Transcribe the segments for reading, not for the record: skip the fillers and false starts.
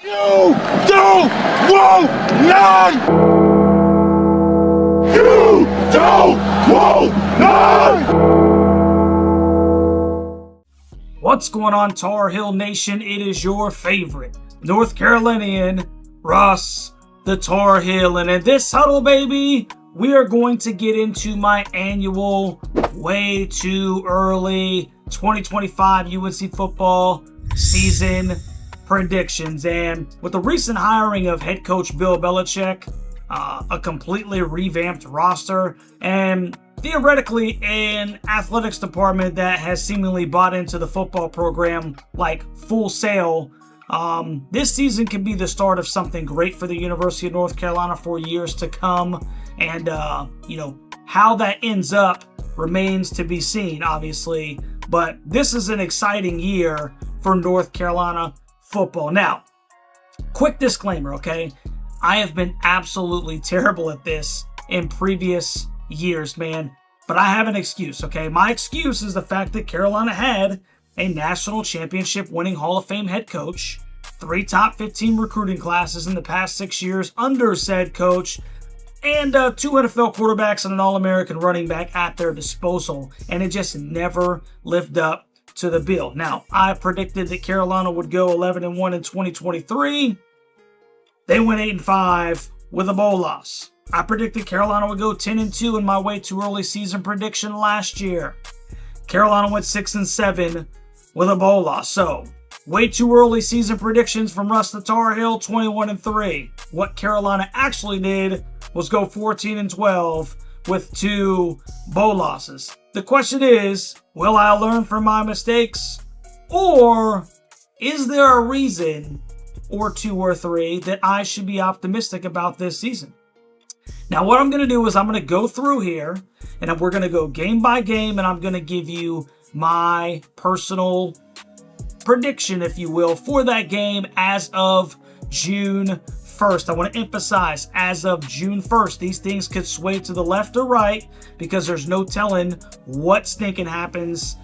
You don't want none! You don't want none! What's going on, Tar Heel Nation? It is your favorite North Carolinian, Russ, the Tar Heel. And in this huddle, baby, we are going to get into my annual, way too early 2025 UNC football season predictions. And with the recent hiring of head coach Bill Belichick, a completely revamped roster, and theoretically an athletics department that has seemingly bought into the football program like full sail, this season can be the start of something great for the University of North Carolina for years to come. And, how that ends up remains to be seen, obviously. But this is an exciting year for North Carolina football. Now, quick disclaimer, okay? I have been absolutely terrible at this in previous years, man. But I have an excuse, okay? My excuse is the fact that Carolina had a national championship winning Hall of Fame head coach, 3 top 15 recruiting classes in the past 6 years under said coach, and 2 NFL quarterbacks and an All-American running back at their disposal. And it just never lived up to the bill. Now, I predicted that Carolina would go 11-1 in 2023. They went 8-5 with a bowl loss. I predicted Carolina would go 10-2 in my way too early season prediction last year. Carolina went 6-7 with a bowl loss. So, way too early season predictions from Russ the Tar Heel, 21-3. What Carolina actually did was go 14-12 with 2 bowl losses. The question is, will I learn from my mistakes? Or is there a reason, or 2 or 3, that I should be optimistic about this season? Now, what I'm going to do is I'm going to go through here, and we're going to go game by game, and I'm going to give you my personal prediction, if you will, for that game as of June 1st. I want to emphasize, as of June 1st, these things could sway to the left or right because there's no telling what stinking happens,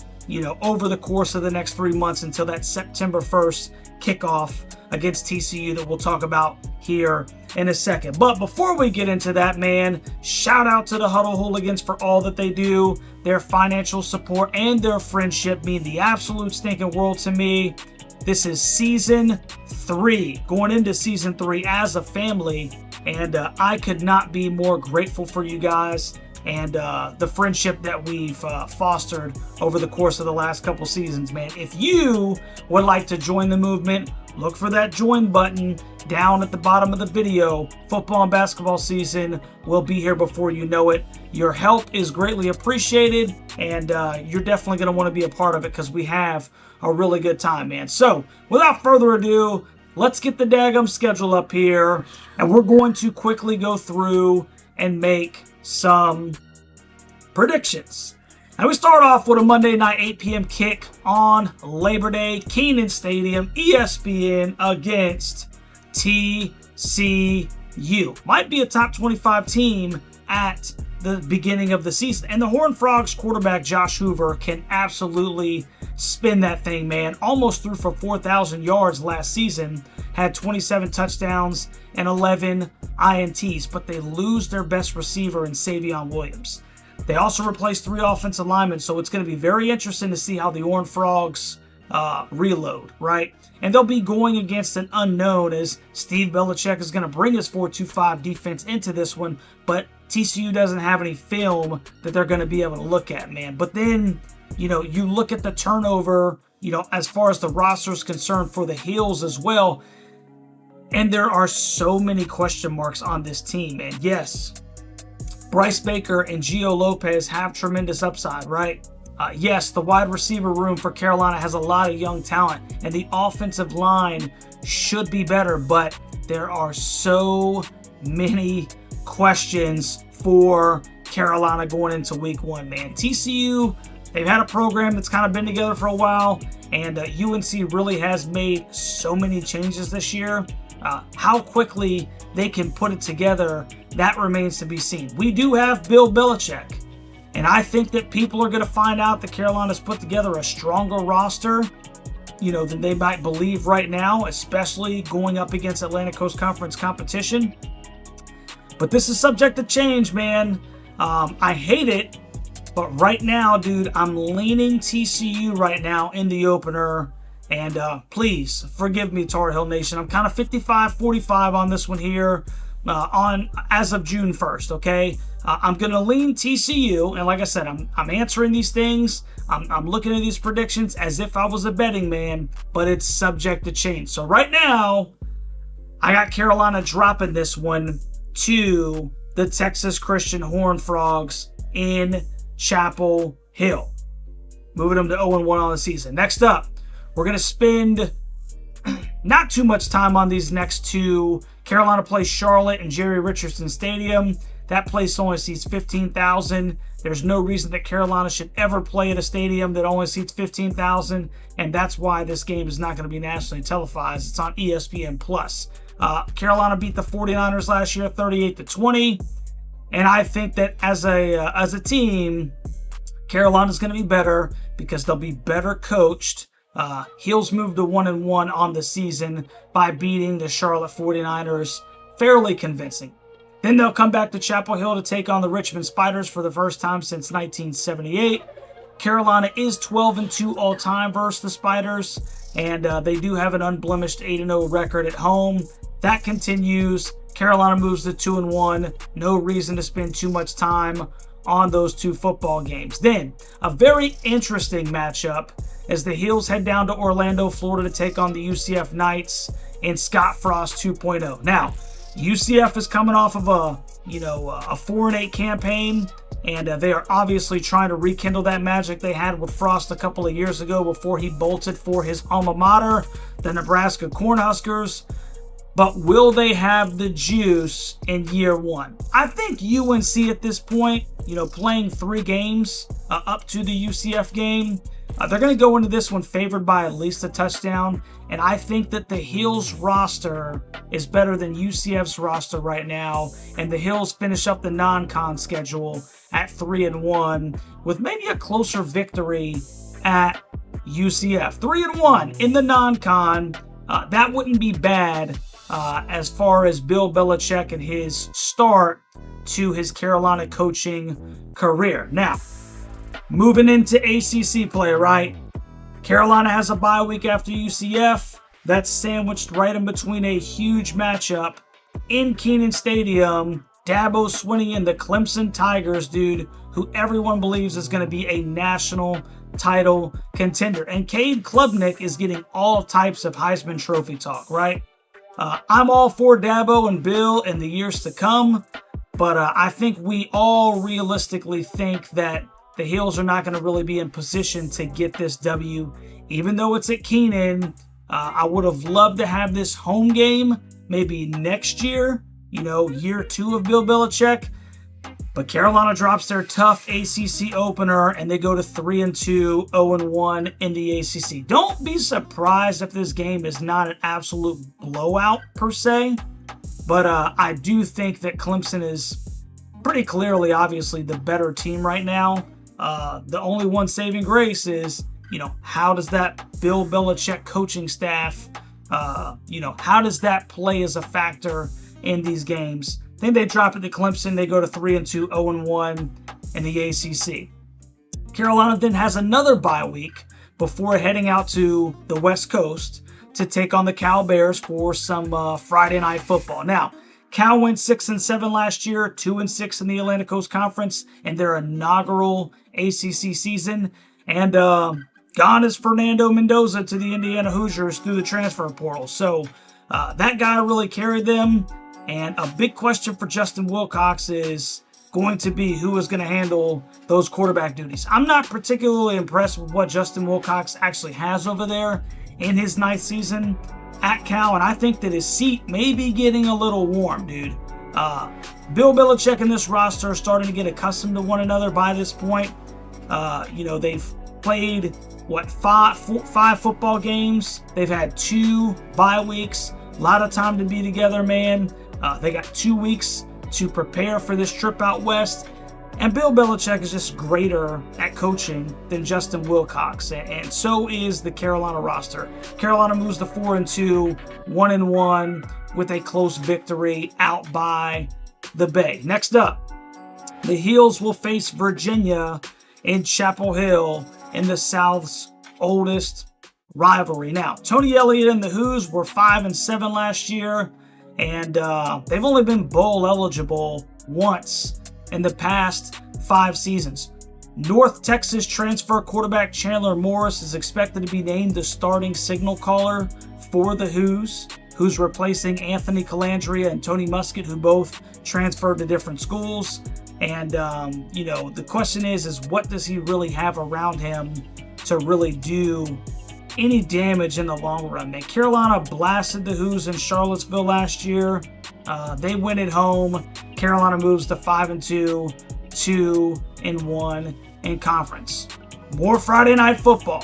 over the course of the next 3 months until that September 1st kickoff against TCU that we'll talk about here in a second. But before we get into that, man, shout out to the Huddle Hooligans for all that they do. Their financial support and their friendship mean the absolute stinking world to me. This is season 3, going into season 3 as a family, and I could not be more grateful for you guys and the friendship that we've fostered over the course of the last couple seasons, man. If you would like to join the movement, look for that join button down at the bottom of the video. Football and basketball season will be here before you know it. Your help is greatly appreciated, and you're definitely going to want to be a part of it because we have a really good time, man. So, without further ado, let's get the daggum schedule up here, and we're going to quickly go through and make some predictions. Now we start off with a Monday night 8 p.m. kick on Labor Day, Kenan Stadium, ESPN against TCU. Might be a top 25 team at the beginning of the season. And the Horned Frogs quarterback Josh Hoover can absolutely spin that thing, man. Almost threw for 4,000 yards last season, had 27 touchdowns and 11 INTs, but they lose their best receiver in Savion Williams. They also replaced 3 offensive linemen, so it's going to be very interesting to see how the Horned Frogs reload, right? And they'll be going against an unknown, as Steve Belichick is going to bring his 4-2-5 defense into this one, but TCU doesn't have any film that they're going to be able to look at, man. But then, you look at the turnover, as far as the roster is concerned for the Heels as well, and there are so many question marks on this team. And yes, Bryce Baker and Gio Lopez have tremendous upside, right? Yes, the wide receiver room for Carolina has a lot of young talent, and the offensive line should be better, but there are so many questions for Carolina going into week 1, man. TCU, they've had a program that's kind of been together for a while, and UNC really has made so many changes this year. How quickly they can put it together, that remains to be seen. We do have Bill Belichick, and I think that people are going to find out that Carolina's put together a stronger roster than they might believe right now, especially going up against Atlantic Coast Conference competition. But this is subject to change, man. I hate it, but right now, dude, I'm leaning TCU right now in the opener. And please forgive me, Tar Heel Nation. I'm kind of 55-45 on this one here as of June 1st, okay? I'm going to lean TCU, and like I said, I'm answering these things. I'm looking at these predictions as if I was a betting man, but it's subject to change. So right now, I got Carolina dropping this one to the Texas Christian Horned Frogs in Chapel Hill, moving them to 0-1 on the season. Next up, we're going to spend not too much time on these next two. Carolina plays Charlotte in Jerry Richardson Stadium. That place only seats 15,000. There's no reason that Carolina should ever play at a stadium that only seats 15,000, and that's why this game is not going to be nationally televised. It's on ESPN+. Carolina beat the 49ers last year 38-20, and I think that as a team, Carolina's going to be better because they'll be better coached. Heels moved to 1-1 on the season by beating the Charlotte 49ers fairly convincing. Then they'll come back to Chapel Hill to take on the Richmond Spiders for the first time since 1978. Carolina is 12-2 all-time versus the Spiders, and they do have an unblemished 8-0 record at home. That continues. Carolina moves to 2-1. No reason to spend too much time on those two football games. Then, a very interesting matchup as the Heels head down to Orlando, Florida to take on the UCF Knights in Scott Frost 2.0. Now, UCF is coming off of a 4-8 campaign, and they are obviously trying to rekindle that magic they had with Frost a couple of years ago before he bolted for his alma mater, the Nebraska Cornhuskers. But will they have the juice in year one? I think UNC at this point, playing 3 games up to the UCF game, they're going to go into this one favored by at least a touchdown. And I think that the Heels roster is better than UCF's roster right now. And the Heels finish up the non-con schedule at 3-1 with maybe a closer victory at UCF. 3-1 in the non-con. That wouldn't be bad as far as Bill Belichick and his start to his Carolina coaching career. Now, moving into ACC play, right? Carolina has a bye week after UCF. That's sandwiched right in between a huge matchup in Kenan Stadium. Dabo Swinney and the Clemson Tigers, dude, who everyone believes is going to be a national title contender. And Cade Klubnik is getting all types of Heisman Trophy talk, right? I'm all for Dabo and Bill in the years to come, but I think we all realistically think that the Heels are not going to really be in position to get this W. Even though it's at Kenan, I would have loved to have this home game maybe next year, year 2 of Bill Belichick. But Carolina drops their tough ACC opener, and they go to 3-2, 0-1 in the ACC. Don't be surprised if this game is not an absolute blowout per se, but I do think that Clemson is pretty clearly, obviously, the better team right now. The only one saving grace is, how does that Bill Belichick coaching staff, how does that play as a factor in these games? Then they drop it to Clemson. They go to 3-2, 0-1 in the ACC. Carolina then has another bye week before heading out to the West Coast to take on the Cal Bears for some Friday night football. Now, Cal went 6-7 last year, 2-6 in the Atlantic Coast Conference in their inaugural ACC season. And gone is Fernando Mendoza to the Indiana Hoosiers through the transfer portal. So that guy really carried them. And a big question for Justin Wilcox is going to be who is going to handle those quarterback duties. I'm not particularly impressed with what Justin Wilcox actually has over there in his 9th season at Cal, and I think that his seat may be getting a little warm, dude. Bill Belichick and this roster are starting to get accustomed to one another by this point. They've played, 5 football games. They've had 2 bye weeks. A lot of time to be together, man. They got 2 weeks to prepare for this trip out west. And Bill Belichick is just greater at coaching than Justin Wilcox, and so is the Carolina roster. Carolina moves to 4-2, 1-1 with a close victory out by the Bay. Next up, the Heels will face Virginia in Chapel Hill in the South's oldest rivalry. Now, Tony Elliott and the Who's were 5-7 last year, and they've only been bowl eligible once in the past 5 seasons. North Texas transfer quarterback Chandler Morris is expected to be named the starting signal caller for the Who's replacing Anthony Calandria and Tony Muskett, who both transferred to different schools. And, the question is what does he really have around him to really do any damage in the long run? Man, Carolina blasted the Who's in Charlottesville last year. They win at home. Carolina moves to 5-2, 2-1 in conference. More Friday night football.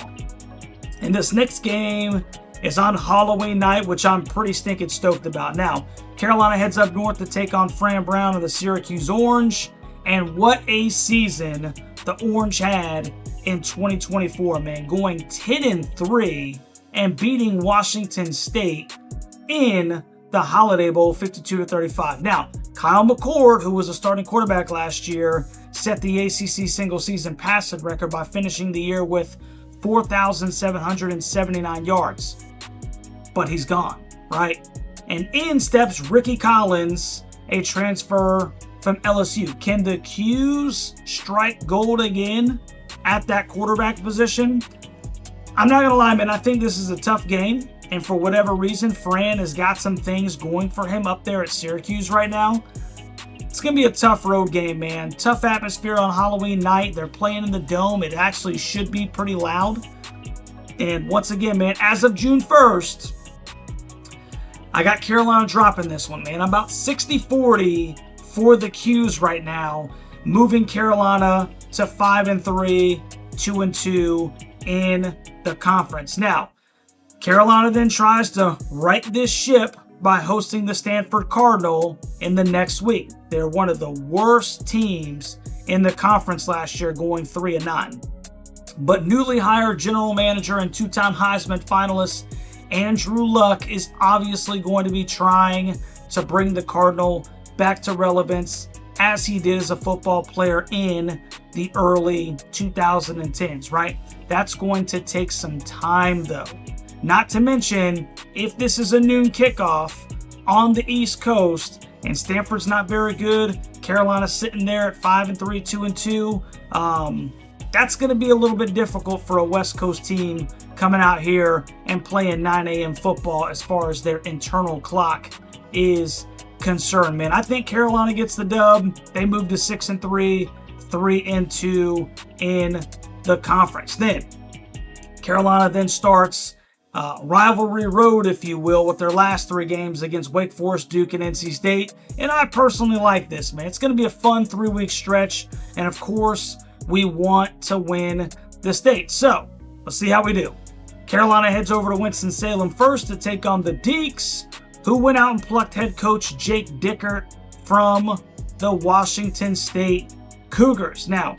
And this next game is on Halloween night, which I'm pretty stinking stoked about. Now, Carolina heads up north to take on Fran Brown and the Syracuse Orange. And what a season the Orange had in 2024, man. Going 10-3 and beating Washington State in the Holiday Bowl 52-35. Now, Kyle McCord, who was a starting quarterback last year, set the ACC single-season passing record by finishing the year with 4,779 yards. But he's gone, right? And in steps Ricky Collins, a transfer from LSU. Can the Qs strike gold again at that quarterback position? I'm not going to lie, man. I think this is a tough game. And for whatever reason, Fran has got some things going for him up there at Syracuse right now. It's going to be a tough road game, man. Tough atmosphere on Halloween night. They're playing in the Dome. It actually should be pretty loud. And once again, man, as of June 1st, I got Carolina dropping this one, man. I'm about 60-40 for the Qs right now, moving Carolina to 5-3, 2-2 in the conference. Now, Carolina then tries to right this ship by hosting the Stanford Cardinal in the next week. They're one of the worst teams in the conference last year, going 3-9. But newly hired general manager and two-time Heisman finalist Andrew Luck is obviously going to be trying to bring the Cardinal back to relevance as he did as a football player in the early 2010s, right? That's going to take some time, though. Not to mention, if this is a noon kickoff on the East Coast and Stanford's not very good, Carolina's sitting there at 5-3, 2-2, that's going to be a little bit difficult for a West Coast team coming out here and playing 9 a.m. football as far as their internal clock is concerned, man. I think Carolina gets the dub. They move to 6-3, 3-2 in the conference. Then Carolina then starts rivalry road, if you will, with their last 3 games against Wake Forest, Duke, and NC State. And I personally like this, man. It's going to be a fun 3-week stretch. And of course, we want to win the state. So let's see how we do. Carolina heads over to Winston-Salem first to take on the Deacs, who went out and plucked head coach Jake Dickert from the Washington State Cougars. Now,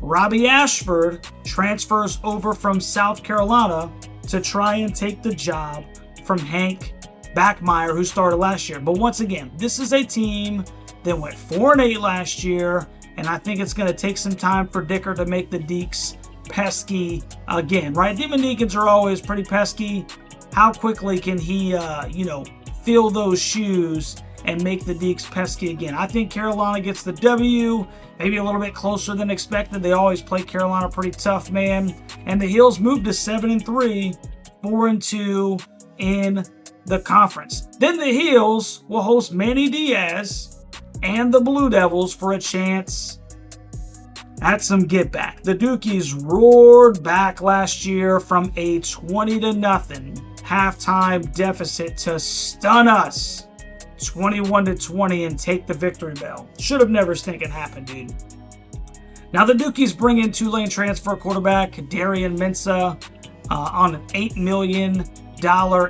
Robbie Ashford transfers over from South Carolina to try and take the job from Hank Backmeyer, who started last year. But once again, this is a team that went 4-8 last year, and I think it's going to take some time for Dicker to make the Deacs pesky again, right? Demon Deacons are always pretty pesky. How quickly can he, fill those shoes and make the Deacs pesky again? I think Carolina gets the W, maybe a little bit closer than expected. They always play Carolina pretty tough, man. And the Heels move to 7-3, 4-2 in the conference. Then the Heels will host Manny Diaz and the Blue Devils for a chance at some get back. The Dukies roared back last year from a 20-0 halftime deficit to stun us 21-20 and take the victory bell. Should have never stinking happened, dude. Now the Dukies bring in Tulane transfer quarterback Darian Mensah on an $8 million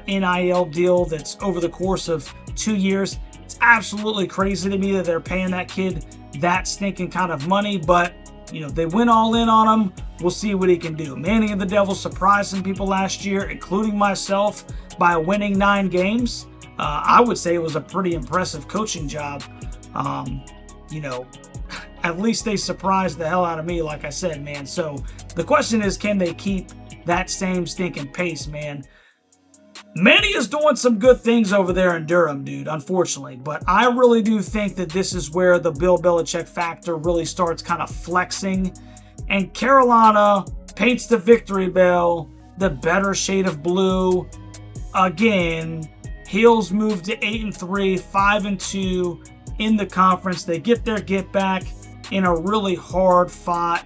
NIL deal that's over the course of 2 years. It's absolutely crazy to me that they're paying that kid that stinking kind of money, but they went all in on him. We'll see what he can do. Manny and the Devils surprised some people last year, including myself, by winning 9 games. I would say it was a pretty impressive coaching job. At least they surprised the hell out of me, like I said, man. So the question is, can they keep that same stinking pace, man? Manny is doing some good things over there in Durham, dude, unfortunately. But I really do think that this is where the Bill Belichick factor really starts kind of flexing. And Carolina paints the victory bell, the better shade of blue. Again, Heels move to 8-3, 5-2 in the conference. They get their get back in a really hard-fought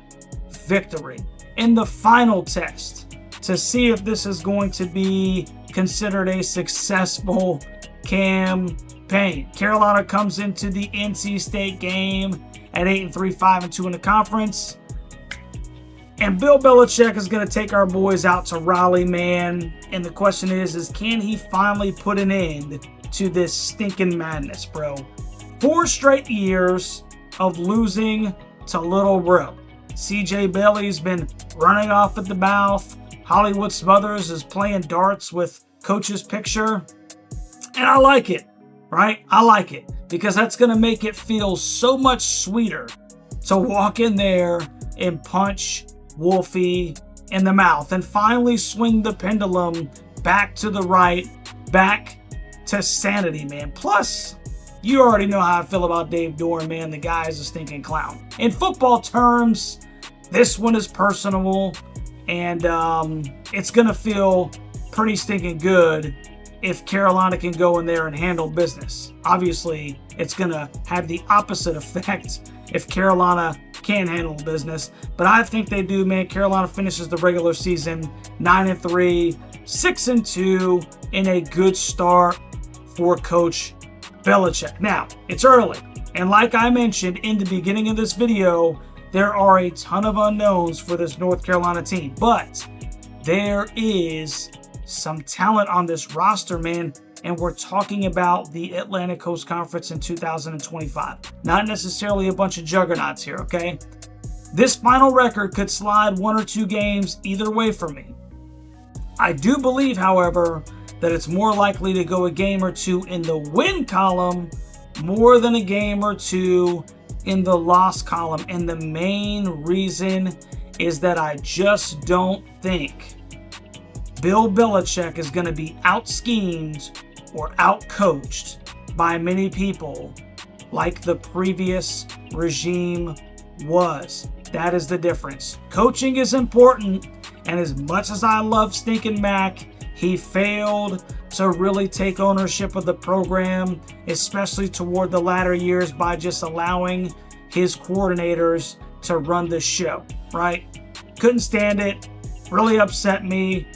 victory. In the final test, to see if this is going to be considered a successful campaign. Carolina comes into the NC State game at 8-3, 5-2 in the conference. And Bill Belichick is going to take our boys out to Raleigh, man. And the question is can he finally put an end to this stinking madness, bro? 4 straight years of losing to Little Bro. CJ Bailey's been running off at the mouth. Hollywood Smothers is playing darts with Coach's picture. And I like it, right? I like it because that's going to make it feel so much sweeter to walk in there and punch Wolfie in the mouth and finally swing the pendulum back to the right, back to sanity, man. Plus, you already know how I feel about Dave Doran, man. The guy is a stinking clown. In football terms, this one is personal, and it's going to feel pretty stinking good if Carolina can go in there and handle business. Obviously, it's going to have the opposite effect if Carolina can handle business, but I think they do, man. Carolina finishes the regular season 9-3, 6-2 in a good start for Coach Belichick. Now, it's early, and like I mentioned in the beginning of this video, there are a ton of unknowns for this North Carolina team, but there is some talent on this roster, man, and we're talking about the Atlantic Coast Conference in 2025. Not necessarily a bunch of juggernauts here, okay? This final record could slide 1 or 2 games either way for me. I do believe, however, that it's more likely to go a game or 2 in the win column more than a game or 2 in the loss column. And the main reason is that I just don't think Bill Belichick is going to be out-schemed or out-coached by many people like the previous regime was. That is the difference. Coaching is important, and as much as I love stinking Mac, he failed to really take ownership of the program, especially toward the latter years, by just allowing his coordinators to run the show, right? Couldn't stand it. Really upset me.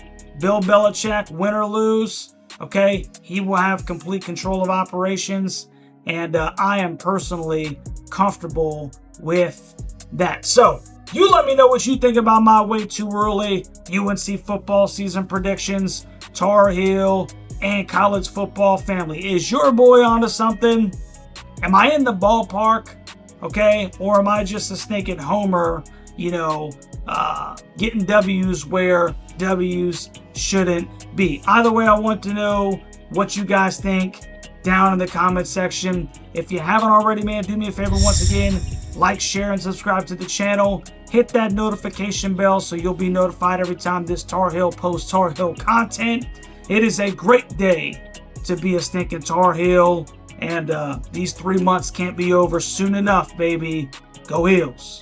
Bill Belichick, win or lose, okay, he will have complete control of operations, and I am personally comfortable with that. So, you let me know what you think about my way too early UNC football season predictions, Tar Heel, and college football family. Is your boy onto something? Am I in the ballpark? Okay, or am I just a stinking homer, getting W's where W's shouldn't be? Either way, I want to know what you guys think down in the comment section. If you haven't already, man, do me a favor once again, like, share, and subscribe to the channel. Hit that notification bell so you'll be notified every time this Tar Heel posts Tar Heel content. It is a great day to be a stinking Tar Heel, and these 3 months can't be over soon enough, baby. Go Heels.